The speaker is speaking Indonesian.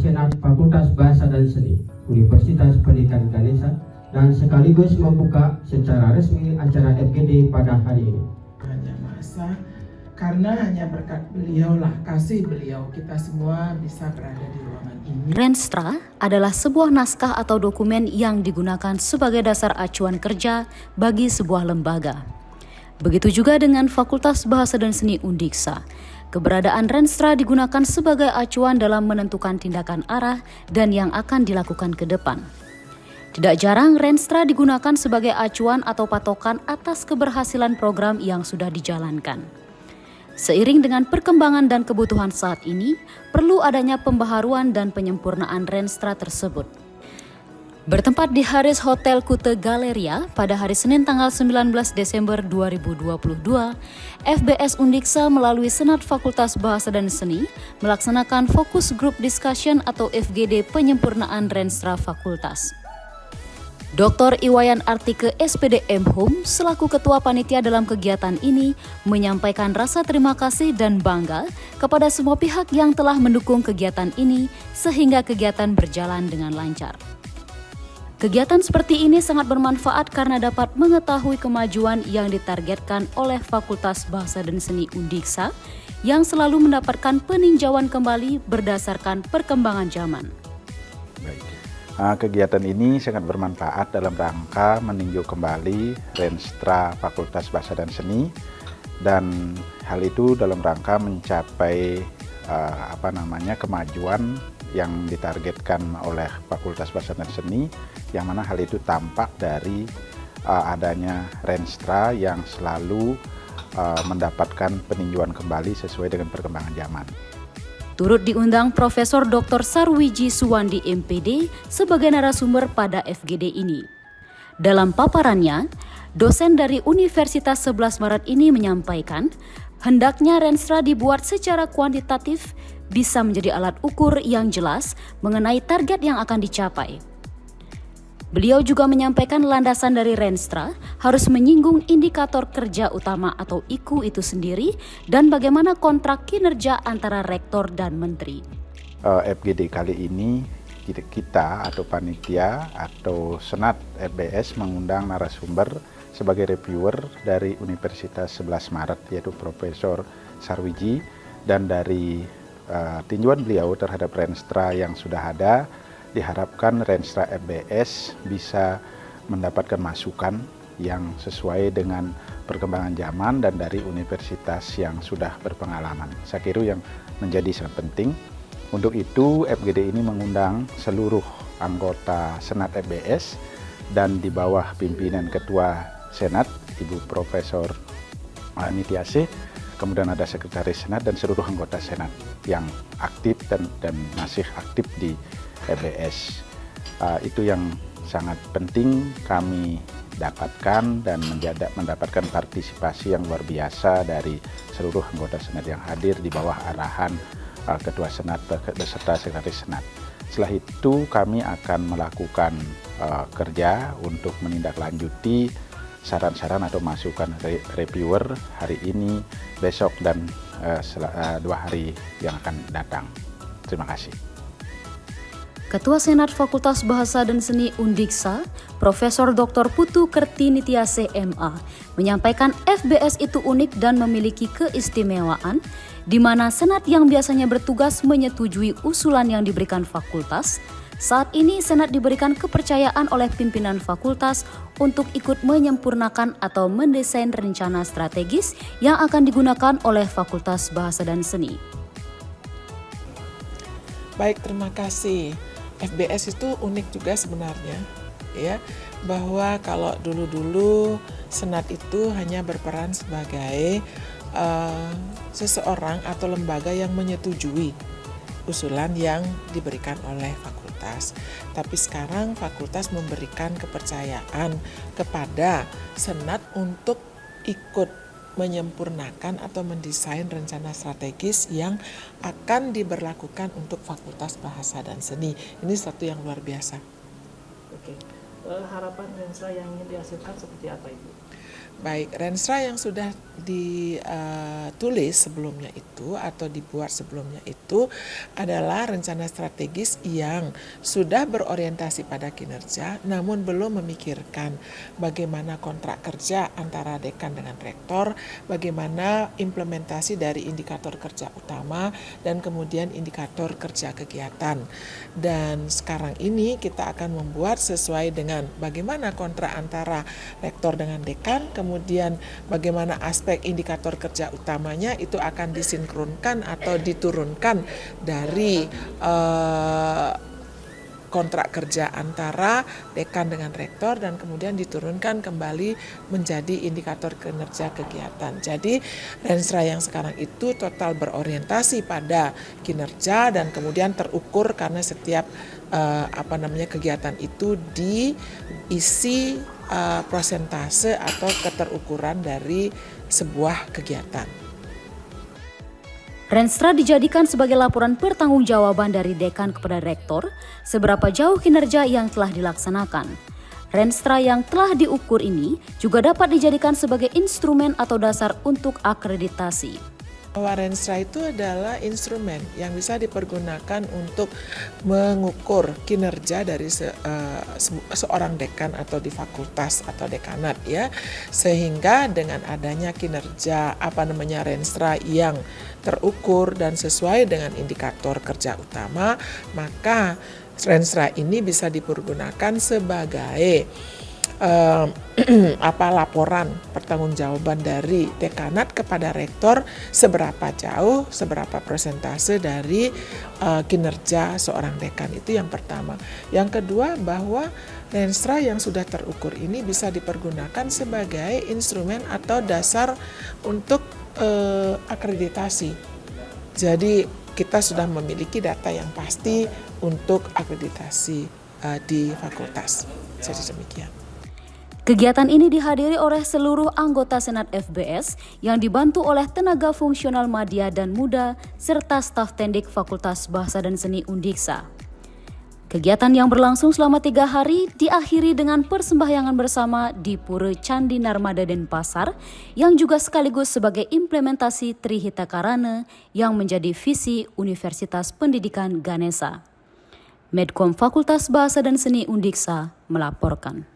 Senat Fakultas Bahasa dan Seni Universitas Pendidikan Ganesha dan sekaligus membuka secara resmi acara FGD pada hari ini. Hanya masa karena hanya berkat beliau lah, kasih beliau, kita semua bisa berada di ruangan ini. Renstra adalah sebuah naskah atau dokumen yang digunakan sebagai dasar acuan kerja bagi sebuah lembaga. Begitu juga dengan Fakultas Bahasa dan Seni Undiksa. Keberadaan Renstra digunakan sebagai acuan dalam menentukan tindakan arah dan yang akan dilakukan ke depan. Tidak jarang Renstra digunakan sebagai acuan atau patokan atas keberhasilan program yang sudah dijalankan. Seiring dengan perkembangan dan kebutuhan saat ini, perlu adanya pembaharuan dan penyempurnaan Renstra tersebut. Bertempat di Haris Hotel Kuta Galeria pada hari Senin tanggal 19 Desember 2022, FBS Undiksa melalui Senat Fakultas Bahasa dan Seni melaksanakan Focus Group Discussion atau FGD penyempurnaan Renstra Fakultas. Dr. Iwayan Artike SPDM Hum selaku Ketua Panitia dalam kegiatan ini menyampaikan rasa terima kasih dan bangga kepada semua pihak yang telah mendukung kegiatan ini sehingga kegiatan berjalan dengan lancar. Kegiatan seperti ini sangat bermanfaat karena dapat mengetahui kemajuan yang ditargetkan oleh Fakultas Bahasa dan Seni Undiksa yang selalu mendapatkan peninjauan kembali berdasarkan perkembangan zaman. Baik. Kegiatan ini sangat bermanfaat dalam rangka meninjau kembali Renstra Fakultas Bahasa dan Seni, dan hal itu dalam rangka mencapai kemajuan yang ditargetkan oleh Fakultas Bahasa dan Seni, yang mana hal itu tampak dari adanya Renstra yang selalu mendapatkan peninjauan kembali sesuai dengan perkembangan zaman. Turut diundang Profesor Dr. Sarwiji Suwandi MPD sebagai narasumber pada FGD ini. Dalam paparannya, dosen dari Universitas 11 Maret ini menyampaikan, hendaknya Renstra dibuat secara kuantitatif bisa menjadi alat ukur yang jelas mengenai target yang akan dicapai. Beliau juga menyampaikan landasan dari Renstra harus menyinggung indikator kerja utama atau IKU itu sendiri dan bagaimana kontrak kinerja antara rektor dan menteri. FGD kali ini kita atau panitia atau Senat FBS mengundang narasumber sebagai reviewer dari Universitas 11 Maret yaitu Profesor Sarwiji, dan dari tinjauan beliau terhadap Renstra yang sudah ada, diharapkan Renstra FBS bisa mendapatkan masukan yang sesuai dengan perkembangan zaman dan dari universitas yang sudah berpengalaman. Saya kira yang menjadi sangat penting. Untuk itu FGD ini mengundang seluruh anggota Senat FBS dan di bawah pimpinan Ketua Senat Ibu Profesor Nitiase, kemudian ada Sekretaris Senat dan seluruh anggota Senat yang aktif dan masih aktif di FBS. Itu yang sangat penting kami dapatkan dan mendapatkan partisipasi yang luar biasa dari seluruh anggota Senat yang hadir di bawah arahan Ketua Senat beserta Sekretaris Senat. Setelah itu kami akan melakukan kerja untuk menindaklanjuti saran-saran atau masukan reviewer hari ini, besok, dan 2 hari yang akan datang. Terima kasih. Ketua Senat Fakultas Bahasa dan Seni Undiksa, Profesor Dr. Putu Kerti Nitiase MA, menyampaikan FBS itu unik dan memiliki keistimewaan, di mana Senat yang biasanya bertugas menyetujui usulan yang diberikan fakultas, saat ini Senat diberikan kepercayaan oleh pimpinan fakultas untuk ikut menyempurnakan atau mendesain rencana strategis yang akan digunakan oleh Fakultas Bahasa dan Seni. Baik, terima kasih. FBS itu unik juga sebenarnya, ya, bahwa kalau dulu-dulu Senat itu hanya berperan sebagai seseorang atau lembaga yang menyetujui usulan yang diberikan oleh fakultas. Tapi sekarang fakultas memberikan kepercayaan kepada Senat untuk ikut menyempurnakan atau mendesain rencana strategis yang akan diberlakukan untuk Fakultas Bahasa dan Seni. Ini sesuatu yang luar biasa. Oke. Harapan Renstra yang ingin dihasilkan seperti apa, Ibu? Baik, Renstra yang sudah ditulis sebelumnya itu atau dibuat sebelumnya itu adalah rencana strategis yang sudah berorientasi pada kinerja namun belum memikirkan bagaimana kontrak kerja antara dekan dengan rektor, bagaimana implementasi dari indikator kerja utama dan kemudian indikator kerja kegiatan. Dan sekarang ini kita akan membuat sesuai dengan bagaimana kontrak antara rektor dengan dekan, kemudian bagaimana aspek indikator kerja utamanya itu akan disinkronkan atau diturunkan dari kontrak kerja antara dekan dengan rektor dan kemudian diturunkan kembali menjadi indikator kinerja kegiatan. Jadi Renstra yang sekarang itu total berorientasi pada kinerja dan kemudian terukur karena setiap kegiatan itu diisi prosentase atau keterukuran dari sebuah kegiatan. Renstra dijadikan sebagai laporan pertanggungjawaban dari dekan kepada rektor seberapa jauh kinerja yang telah dilaksanakan. Renstra yang telah diukur ini juga dapat dijadikan sebagai instrumen atau dasar untuk akreditasi. Renstra itu adalah instrumen yang bisa dipergunakan untuk mengukur kinerja dari seorang dekan atau di fakultas atau dekanat ya, sehingga dengan adanya kinerja Renstra yang terukur dan sesuai dengan indikator kerja utama, maka Renstra ini bisa dipergunakan sebagai laporan pertanggungjawaban dari dekanat kepada rektor seberapa jauh, seberapa persentase dari kinerja seorang dekan. Itu yang pertama. Yang kedua, bahwa Renstra yang sudah terukur ini bisa dipergunakan sebagai instrumen atau dasar untuk akreditasi. Jadi kita sudah memiliki data yang pasti untuk akreditasi di fakultas. Jadi demikian. Kegiatan ini dihadiri oleh seluruh anggota Senat FBS yang dibantu oleh tenaga fungsional Madya dan Muda serta staf tendik Fakultas Bahasa dan Seni Undiksa. Kegiatan yang berlangsung selama 3 hari diakhiri dengan persembahyangan bersama di Pura Candi Narmada Denpasar yang juga sekaligus sebagai implementasi Trihita Karana yang menjadi visi Universitas Pendidikan Ganesha. Medcom Fakultas Bahasa dan Seni Undiksa melaporkan.